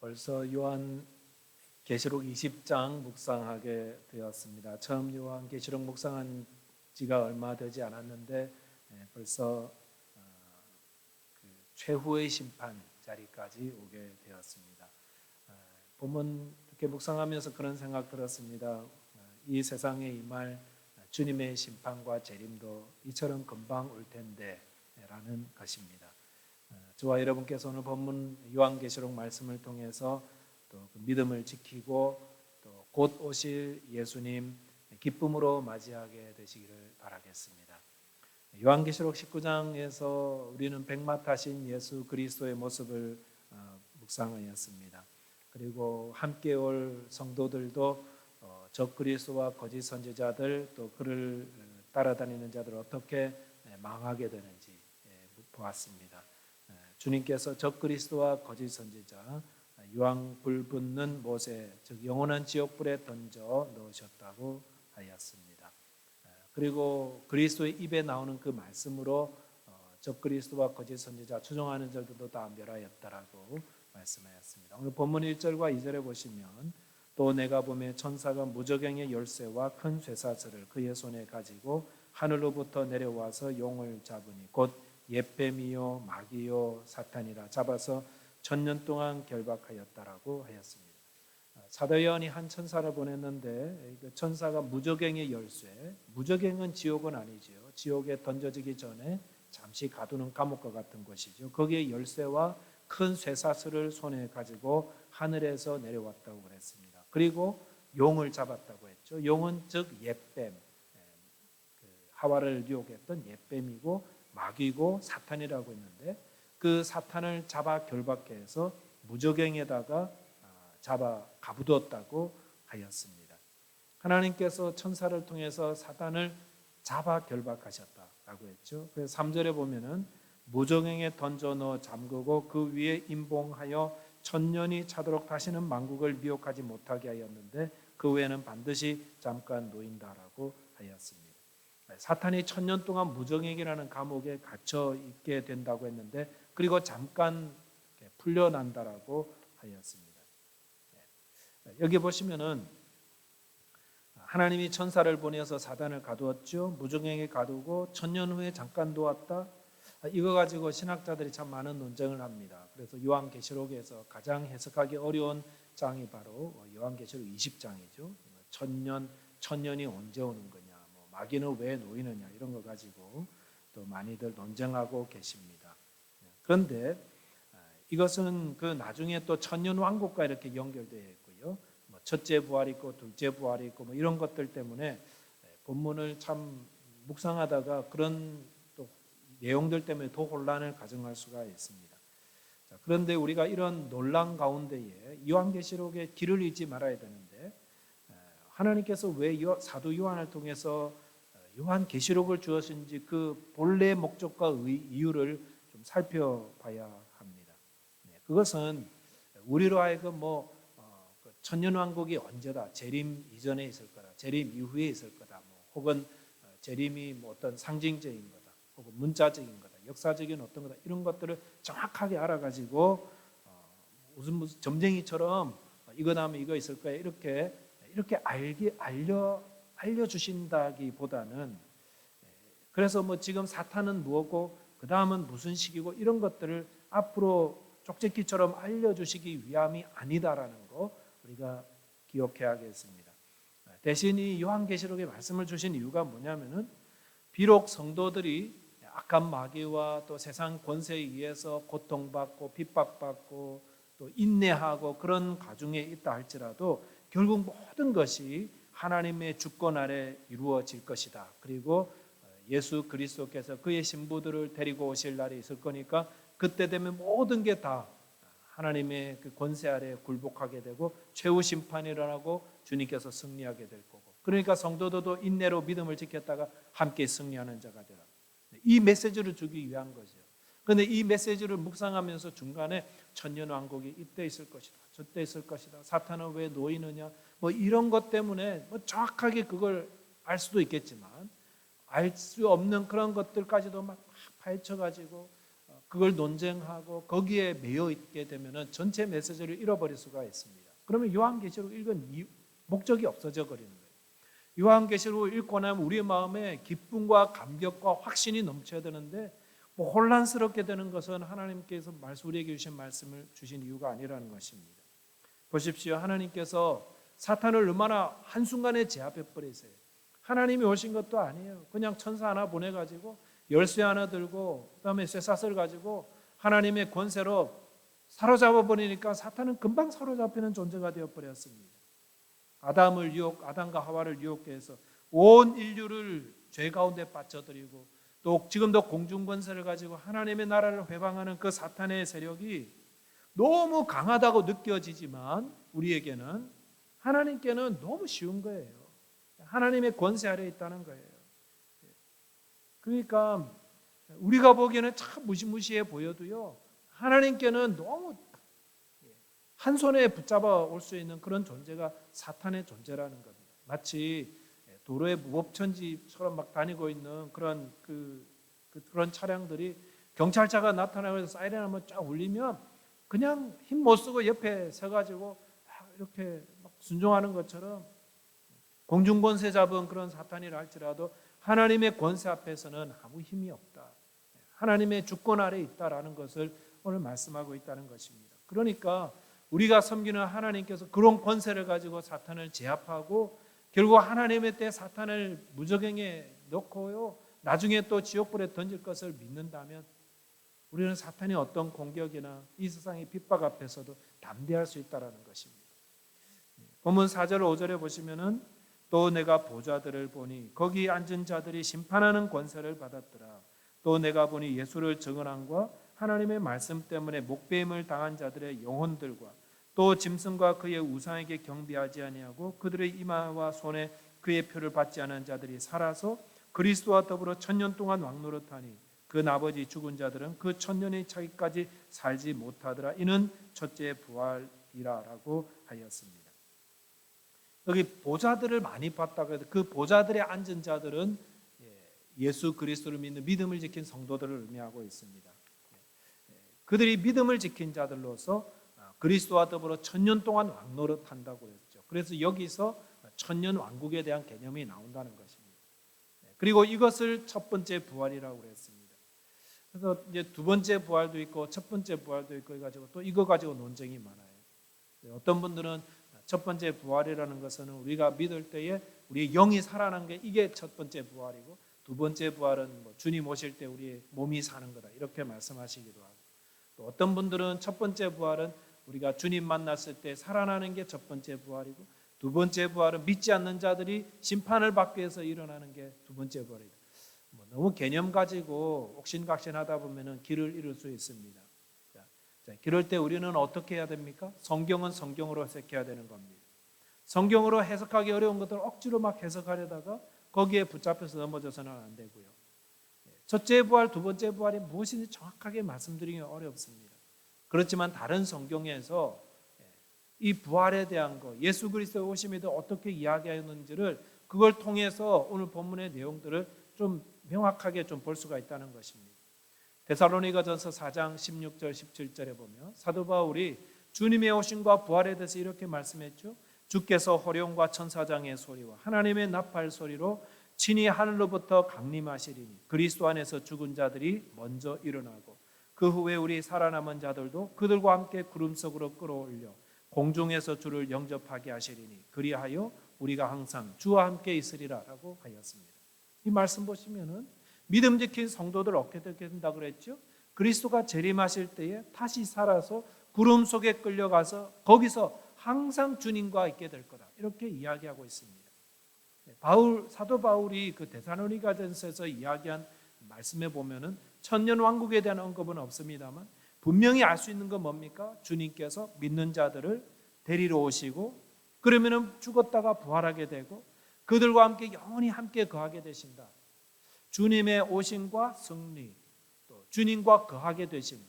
벌써 요한계시록 20장 묵상하게 되었습니다. 처음 요한계시록 묵상한 지가 얼마 되지 않았는데 벌써 그 최후의 심판 자리까지 오게 되었습니다. 본문 이렇게 묵상하면서 그런 생각 들었습니다. 이 세상에 임할 주님의 심판과 재림도 이처럼 금방 올 텐데 라는 것입니다. 저와 여러분께서 오늘 본문 요한계시록 말씀을 통해서 또 그 믿음을 지키고 또 곧 오실 예수님 기쁨으로 맞이하게 되시기를 바라겠습니다. 요한계시록 19장에서 우리는 백마 타신 예수 그리스도의 모습을 묵상하였습니다. 그리고 함께 올 성도들도 적그리스도와 거짓 선지자들 또 그를 따라다니는 자들 어떻게 망하게 되는지 보았습니다. 주님께서 적그리스도와 거짓 선지자 유황불 붙는 못에 즉 영원한 지옥불에 던져 넣으셨다고 하였습니다. 그리고 그리스도의 입에 나오는 그 말씀으로 적그리스도와 거짓 선지자 추종하는 자들도 다 멸하였다라고 말씀하였습니다. 오늘 본문 1절과 2절에 보시면 또 내가 보매 천사가 무저갱의 열쇠와 큰 쇠사슬을 그의 손에 가지고 하늘로부터 내려와서 용을 잡으니 곧 옛뱀이요 마귀요 사탄이라 잡아서 1000년 동안 결박하였다라고 하였습니다. 사도 요한이 한 천사를 보냈는데 그 천사가 무저갱의 열쇠, 무저갱은 지옥은 아니죠. 지옥에 던져지기 전에 잠시 가두는 감옥과 같은 곳이죠. 거기에 열쇠와 큰 쇠사슬을 손에 가지고 하늘에서 내려왔다고 그랬습니다. 그리고 용을 잡았다고 했죠. 용은 즉 옛뱀, 하와를 유혹했던 옛뱀이고 마귀고 사탄이라고 했는데 그 사탄을 잡아 결박해서 무저갱에다가 잡아 가두었다고 하였습니다. 하나님께서 천사를 통해서 사탄을 잡아 결박하셨다라고 했죠. 그래서 3절에 보면은 무저갱에 던져 넣어 잠그고 그 위에 임봉하여 1000년이 차도록 다시는 만국을 미혹하지 못하게 하였는데 그 외에는 반드시 잠깐 놓인다라고 하였습니다. 사탄이 1000년 동안 무저갱이라는 감옥에 갇혀 있게 된다고 했는데 그리고 잠깐 풀려난다라고 하였습니다. 여기 보시면은 하나님이 천사를 보내서 사단을 가두었죠. 무저갱에 가두고 1000년 후에 잠깐 놓았다. 이거 가지고 신학자들이 참 많은 논쟁을 합니다. 그래서 요한계시록에서 가장 해석하기 어려운 장이 바로 요한계시록 20장이죠. 1000년이 언제 오는 거냐, 마귀는 왜 놓이느냐 이런 거 가지고 또 많이들 논쟁하고 계십니다. 그런데 이것은 그 나중에 또 천년 왕국과 이렇게 연결되어 있고요. 첫째 부활이 있고 둘째 부활이 있고 이런 것들 때문에 본문을 참 묵상하다가 그런 또 내용들 때문에 더 혼란을 가정할 수가 있습니다. 그런데 우리가 이런 논란 가운데에 요한계시록에 길을 잃지 말아야 되는데 하나님께서 왜 사도 요한을 통해서 요한계시록을 주었는지 그 본래 목적과 이유를 좀 살펴봐야 합니다. 그것은 우리로 하여금 천년왕국이 언제다, 재림 이전에 있을 거다, 재림 이후에 있을 거다, 혹은 재림이 어떤 상징적인 거다, 혹은 문자적인 거다, 역사적인 어떤 거다 이런 것들을 정확하게 알아가지고 무슨 점쟁이처럼 이거 다음에 이거 있을 거야 이렇게 알려주신다기보다는 그래서 지금 사탄은 무엇고 그 다음은 무슨 시기고 이런 것들을 앞으로 쪽제기처럼 알려주시기 위함이 아니다라는 거 우리가 기억해야겠습니다. 대신 이 요한계시록에 말씀을 주신 이유가 뭐냐면은 비록 성도들이 악한 마귀와 또 세상 권세에 의해서 고통받고 핍박받고 또 인내하고 그런 가중에 있다 할지라도 결국 모든 것이 하나님의 주권 아래 이루어질 것이다. 그리고 예수 그리스도께서 그의 신부들을 데리고 오실 날이 있을 거니까 그때 되면 모든 게 다 하나님의 그 권세 아래 굴복하게 되고 최후 심판이 일어나고 주님께서 승리하게 될 거고 그러니까 성도들도 인내로 믿음을 지켰다가 함께 승리하는 자가 되라. 이 메시지를 주기 위한 거죠. 그런데 이 메시지를 묵상하면서 중간에 천년왕국이 이때 있을 것이다, 저때 있을 것이다, 사탄은 왜 놓이느냐 이런 것 때문에 정확하게 그걸 알 수도 있겠지만 알 수 없는 그런 것들까지도 막 파헤쳐가지고 그걸 논쟁하고 거기에 매여 있게 되면 전체 메시지를 잃어버릴 수가 있습니다. 그러면 요한계시록 읽은 목적이 없어져 버리는 거예요. 요한계시록을 읽고 나면 우리의 마음에 기쁨과 감격과 확신이 넘쳐야 되는데 혼란스럽게 되는 것은 하나님께서 우리에게 주신 말씀을 주신 이유가 아니라는 것입니다. 보십시오. 하나님께서 사탄을 얼마나 한순간에 제압해 버리세요. 하나님이 오신 것도 아니에요. 그냥 천사 하나 보내가지고 열쇠 하나 들고 그다음에 쇠사슬 가지고 하나님의 권세로 사로잡아 버리니까 사탄은 금방 사로잡히는 존재가 되어버렸습니다. 아담과 하와를 유혹해서 온 인류를 죄 가운데 빠져들이고 또 지금도 공중 권세를 가지고 하나님의 나라를 회방하는 그 사탄의 세력이 너무 강하다고 느껴지지만 우리에게는 하나님께는 너무 쉬운 거예요. 하나님의 권세 아래에 있다는 거예요. 그러니까 우리가 보기에는 참 무시무시해 보여도요, 하나님께는 너무 한 손에 붙잡아 올 수 있는 그런 존재가 사탄의 존재라는 겁니다. 마치 도로에 무법천지처럼 막 다니고 있는 그런 그런 차량들이 경찰차가 나타나면서 사이렌 한번 쫙 울리면 그냥 힘 못 쓰고 옆에 서가지고 이렇게 막 순종하는 것처럼 공중 권세 잡은 그런 사탄이라 할지라도 하나님의 권세 앞에서는 아무 힘이 없다. 하나님의 주권 아래에 있다라는 것을 오늘 말씀하고 있다는 것입니다. 그러니까 우리가 섬기는 하나님께서 그런 권세를 가지고 사탄을 제압하고 결국 하나님의 때 사탄을 무저갱에 넣고요, 나중에 또 지옥불에 던질 것을 믿는다면 우리는 사탄의 어떤 공격이나 이 세상의 핍박 앞에서도 담대할 수 있다는 것입니다. 본문 4절 5절에 보시면은 또 내가 보좌들을 보니 거기 앉은 자들이 심판하는 권세를 받았더라. 또 내가 보니 예수를 증언함과 하나님의 말씀 때문에 목배임을 당한 자들의 영혼들과 또 짐승과 그의 우상에게 경배하지 아니하고 그들의 이마와 손에 그의 표를 받지 않은 자들이 살아서 그리스도와 더불어 1000년 동안 왕노릇하니 그 나머지 죽은 자들은 그 1000년이 차기까지 살지 못하더라. 이는 첫째 부활이라라고 하였습니다. 여기 보좌들을 많이 봤다고 해도 그 보좌들에 앉은 자들은 예수 그리스도를 믿는 믿음을 지킨 성도들을 의미하고 있습니다. 그들이 믿음을 지킨 자들로서 그리스도와 더불어 1000년 동안 왕노릇한다고 했죠. 그래서 여기서 1000년 왕국에 대한 개념이 나온다는 것입니다. 그리고 이것을 첫 번째 부활이라고 했습니다. 그래서 이제 두 번째 부활도 있고 첫 번째 부활도 있고 해가지고 또 이거 가지고 논쟁이 많아요. 어떤 분들은 첫 번째 부활이라는 것은 우리가 믿을 때에 우리의 영이 살아난 게 이게 첫 번째 부활이고 두 번째 부활은 주님 오실 때 우리의 몸이 사는 거다 이렇게 말씀하시기도 하고 또 어떤 분들은 첫 번째 부활은 우리가 주님 만났을 때 살아나는 게 첫 번째 부활이고 두 번째 부활은 믿지 않는 자들이 심판을 받기 위해서 일어나는 게 두 번째 부활이다. 너무 개념 가지고 옥신각신하다 보면은 길을 잃을 수 있습니다. 자, 그럴 때 우리는 어떻게 해야 됩니까? 성경은 성경으로 해석해야 되는 겁니다. 성경으로 해석하기 어려운 것들을 억지로 막 해석하려다가 거기에 붙잡혀서 넘어져서는 안 되고요. 첫째 부활, 두 번째 부활이 무엇인지 정확하게 말씀드리기 어렵습니다. 그렇지만 다른 성경에서 이 부활에 대한 거, 예수 그리스도의 오심에 대해 어떻게 이야기하였는지를 그걸 통해서 오늘 본문의 내용들을 좀 명확하게 좀 볼 수가 있다는 것입니다. 데살로니가전서 4장 16절 17절에 보면 사도 바울이 주님의 오심과 부활에 대해서 이렇게 말씀했죠. 주께서 호령과 천사장의 소리와 하나님의 나팔 소리로 친히 하늘로부터 강림하시리니 그리스도 안에서 죽은 자들이 먼저 일어나고 그 후에 우리 살아남은 자들도 그들과 함께 구름 속으로 끌어올려 공중에서 주를 영접하게 하시리니 그리하여 우리가 항상 주와 함께 있으리라라고 하였습니다. 이 말씀 보시면은 믿음 지킨 성도들 어떻게 된다 그랬죠? 그리스도가 재림하실 때에 다시 살아서 구름 속에 끌려가서 거기서 항상 주님과 있게 될 거다. 이렇게 이야기하고 있습니다. 사도 바울이 그 데살로니가전서에서 이야기한 말씀에 보면은 천년 왕국에 대한 언급은 없습니다만 분명히 알 수 있는 건 뭡니까? 주님께서 믿는 자들을 데리러 오시고 그러면은 죽었다가 부활하게 되고 그들과 함께 영원히 함께 거하게 되신다. 주님의 오심과 승리, 또 주님과 거하게 되심.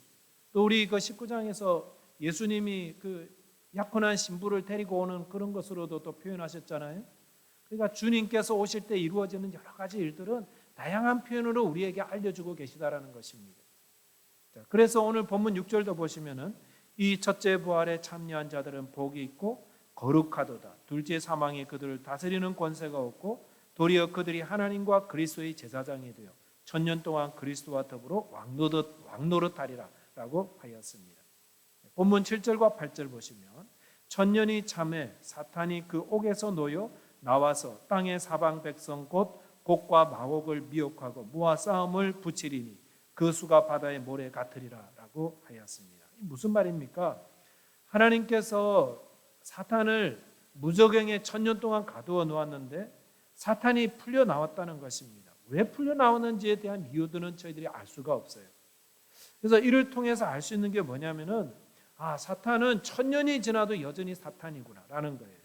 또 우리 그 19장에서 예수님이 그 약혼한 신부를 데리고 오는 그런 것으로도 또 표현하셨잖아요. 그러니까 주님께서 오실 때 이루어지는 여러 가지 일들은 다양한 표현으로 우리에게 알려주고 계시다라는 것입니다. 자, 그래서 오늘 본문 6절도 보시면은 이 첫째 부활에 참여한 자들은 복이 있고 거룩하도다. 둘째 사망이 그들을 다스리는 권세가 없고 도리어 그들이 하나님과 그리스도의 제사장이 되어 천년 동안 그리스도와 더불어 왕노릇하리라 라고 하였습니다. 본문 7절과 8절 보시면 천년이 참해 사탄이 그 옥에서 놓여 나와서 땅의 사방 백성 곧 곡과 마곡을 미혹하고 모아 싸움을 붙이리니 그 수가 바다의 모래 같으리라 라고 하였습니다. 무슨 말입니까? 하나님께서 사탄을 무저갱에 천년 동안 가두어 놓았는데 사탄이 풀려 나왔다는 것입니다. 왜 풀려 나왔는지에 대한 이유들은 저희들이 알 수가 없어요. 그래서 이를 통해서 알 수 있는 게 뭐냐면은 사탄은 천년이 지나도 여전히 사탄이구나 라는 거예요.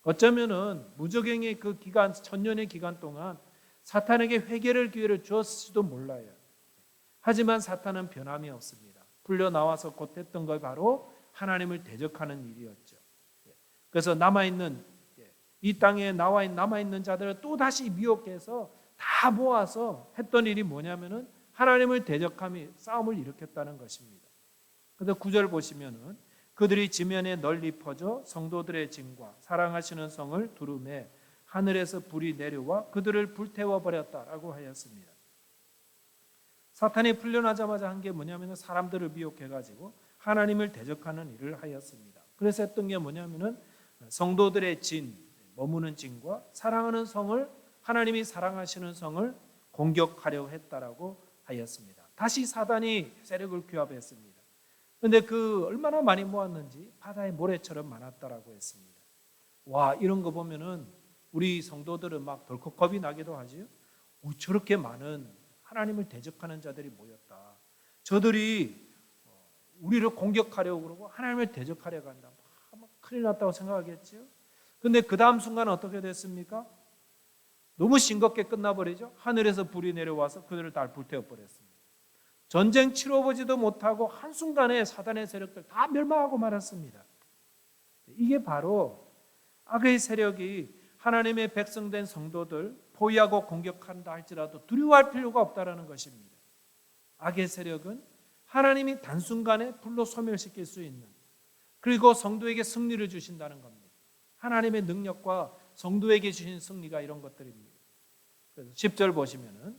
어쩌면은 무저갱의 그 기간, 천년의 기간 동안 사탄에게 회개를 기회를 주었을지도 몰라요. 하지만 사탄은 변함이 없습니다. 풀려 나와서 곧 했던 걸 바로 하나님을 대적하는 일이었죠. 그래서 이 땅에 남아있는 자들을 또 다시 미혹해서 다 모아서 했던 일이 뭐냐면은 하나님을 대적함이 싸움을 일으켰다는 것입니다. 그래서 9절 보시면은 그들이 지면에 널리 퍼져 성도들의 진과 사랑하시는 성을 두루매 하늘에서 불이 내려와 그들을 불태워 버렸다라고 하였습니다. 사탄이 풀려나자마자 한 게 뭐냐면은 사람들을 미혹해가지고 하나님을 대적하는 일을 하였습니다. 그래서 했던 게 뭐냐면은 성도들의 머무는 진과 사랑하는 성을 하나님이 사랑하시는 성을 공격하려 했다라고 하였습니다. 다시 사단이 세력을 규합했습니다. 그런데 얼마나 많이 모았는지 바다의 모래처럼 많았다라고 했습니다. 와, 이런 거 보면은 우리 성도들은 막 덜컥 겁이 나기도 하지요. 저렇게 많은 하나님을 대적하는 자들이 모였다. 저들이 우리를 공격하려고 그러고 하나님을 대적하려고 한다. 막 큰일 났다고 생각하겠죠. 그런데 그 다음 순간 어떻게 됐습니까? 너무 싱겁게 끝나버리죠. 하늘에서 불이 내려와서 그들을 다 불태워버렸습니다. 전쟁 치러보지도 못하고 한순간에 사단의 세력들 다 멸망하고 말았습니다. 이게 바로 악의 세력이 하나님의 백성된 성도들 포위하고 공격한다 할지라도 두려워할 필요가 없다라는 것입니다. 악의 세력은 하나님이 단순간에 불로 소멸시킬 수 있는, 그리고 성도에게 승리를 주신다는 겁니다. 하나님의 능력과 성도에게 주신 승리가 이런 것들입니다. 그래서 10절 보시면은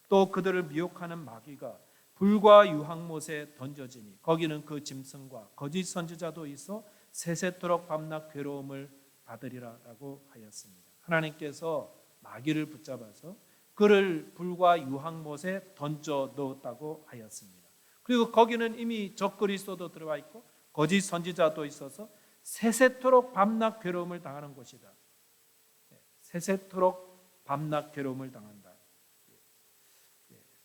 또 그들을 미혹하는 마귀가 불과 유황못에 던져지니 거기는 그 짐승과 거짓 선지자도 있어 세세토록 밤낮 괴로움을 받으리라라고 하였습니다. 하나님께서 마귀를 붙잡아서 그를 불과 유황못에 던져 넣었다고 하였습니다. 그리고 거기는 이미 적그리스도도 들어와 있고 거짓 선지자도 있어서 세세토록 밤낮 괴로움을 당하는 곳이다. 세세토록 밤낮 괴로움을 당한다.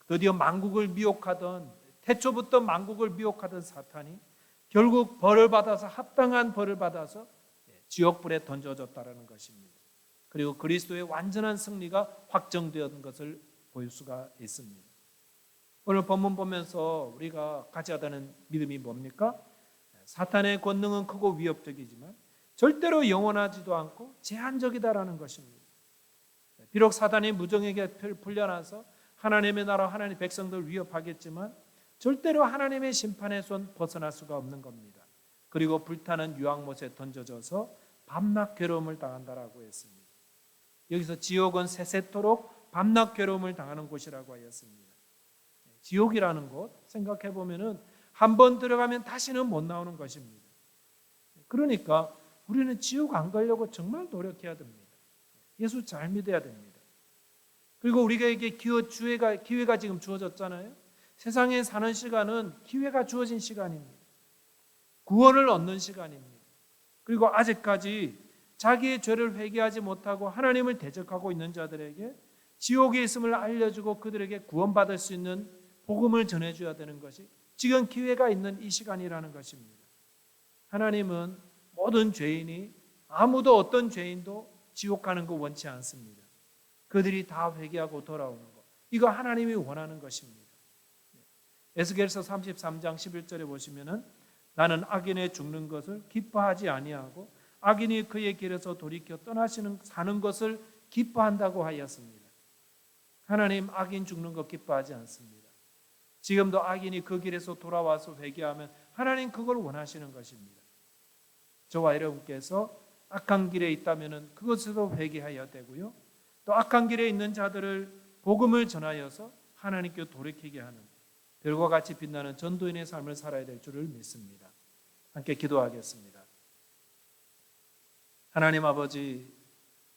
드디어 만국을 미혹하던, 태초부터 만국을 미혹하던 사탄이 결국 벌을 받아서, 합당한 벌을 받아서 지옥불에 던져졌다는 것입니다. 그리고 그리스도의 완전한 승리가 확정되었던 것을 볼 수가 있습니다. 오늘 본문 보면서 우리가 가져야 되는 믿음이 뭡니까? 사탄의 권능은 크고 위협적이지만 절대로 영원하지도 않고 제한적이다라는 것입니다. 비록 사단이 무정에게 풀려나서 하나님의 나라, 하나님의 백성들을 위협하겠지만 절대로 하나님의 심판의 손 벗어날 수가 없는 겁니다. 그리고 불타는 유황못에 던져져서 밤낮 괴로움을 당한다라고 했습니다. 여기서 지옥은 세세토록 밤낮 괴로움을 당하는 곳이라고 하였습니다. 지옥이라는 곳 생각해 보면은 한 번 들어가면 다시는 못 나오는 것입니다. 그러니까 우리는 지옥 안 가려고 정말 노력해야 됩니다. 예수 잘 믿어야 됩니다. 그리고 우리에게 기회가 지금 주어졌잖아요. 세상에 사는 시간은 기회가 주어진 시간입니다. 구원을 얻는 시간입니다. 그리고 아직까지 자기의 죄를 회개하지 못하고 하나님을 대적하고 있는 자들에게 지옥에 있음을 알려주고 그들에게 구원받을 수 있는 복음을 전해줘야 되는 것이 지금 기회가 있는 이 시간이라는 것입니다. 하나님은 모든 죄인이, 아무도 어떤 죄인도 지옥 가는 거 원치 않습니다. 그들이 다 회개하고 돌아오는 것, 이거 하나님이 원하는 것입니다. 에스겔서 33장 11절에 보시면은 나는 악인의 죽는 것을 기뻐하지 아니하고 악인이 그의 길에서 돌이켜 사는 것을 기뻐한다고 하였습니다. 하나님 악인 죽는 것 기뻐하지 않습니다. 지금도 악인이 그 길에서 돌아와서 회개하면 하나님 그걸 원하시는 것입니다. 저와 여러분께서 악한 길에 있다면 그것에도 회개해야 되고요. 또 악한 길에 있는 자들을 복음을 전하여서 하나님께 돌이키게 하는 별과 같이 빛나는 전도인의 삶을 살아야 될 줄을 믿습니다. 함께 기도하겠습니다. 하나님 아버지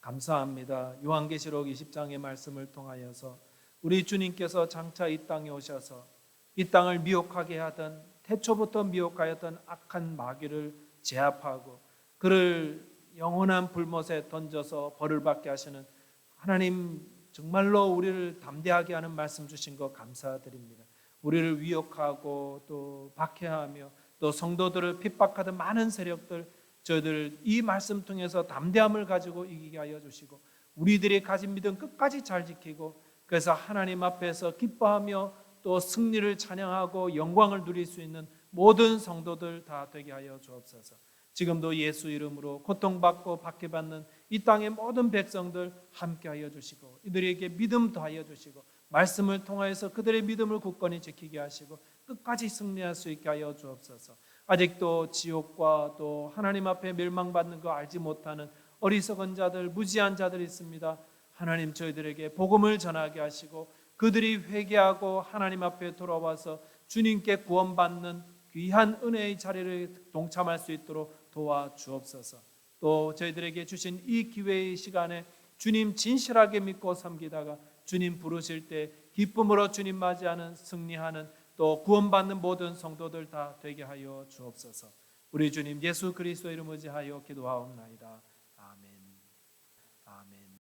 감사합니다. 요한계시록 20장의 말씀을 통하여서 우리 주님께서 장차 이 땅에 오셔서 이 땅을 미혹하게 하던 태초부터 미혹하였던 악한 마귀를 제압하고 그를 영원한 불못에 던져서 벌을 받게 하시는 하나님, 정말로 우리를 담대하게 하는 말씀 주신 것 감사드립니다. 우리를 위협하고 또 박해하며 또 성도들을 핍박하던 많은 세력들, 저희들 이 말씀 통해서 담대함을 가지고 이기게 하여 주시고 우리들이 가진 믿음 끝까지 잘 지키고 그래서 하나님 앞에서 기뻐하며 또 승리를 찬양하고 영광을 누릴 수 있는 모든 성도들 다 되게 하여 주옵소서. 지금도 예수 이름으로 고통받고 박해받는 이 땅의 모든 백성들 함께하여 주시고 이들에게 믿음 더하여 주시고 말씀을 통하여서 그들의 믿음을 굳건히 지키게 하시고 끝까지 승리할 수 있게 하여 주옵소서. 아직도 지옥과 또 하나님 앞에 멸망받는 거 알지 못하는 어리석은 자들, 무지한 자들이 있습니다. 하나님 저희들에게 복음을 전하게 하시고 그들이 회개하고 하나님 앞에 돌아와서 주님께 구원받는 귀한 은혜의 자리를 동참할 수 있도록 도와주옵소서. 또 저희들에게 주신 이 기회의 시간에 주님 진실하게 믿고 섬기다가 주님 부르실 때 기쁨으로 주님 맞이하는 승리하는 또 구원받는 모든 성도들 다 되게 하여 주옵소서. 우리 주님 예수 그리스도 이름 의지하여 기도하옵나이다. 아멘. 아멘.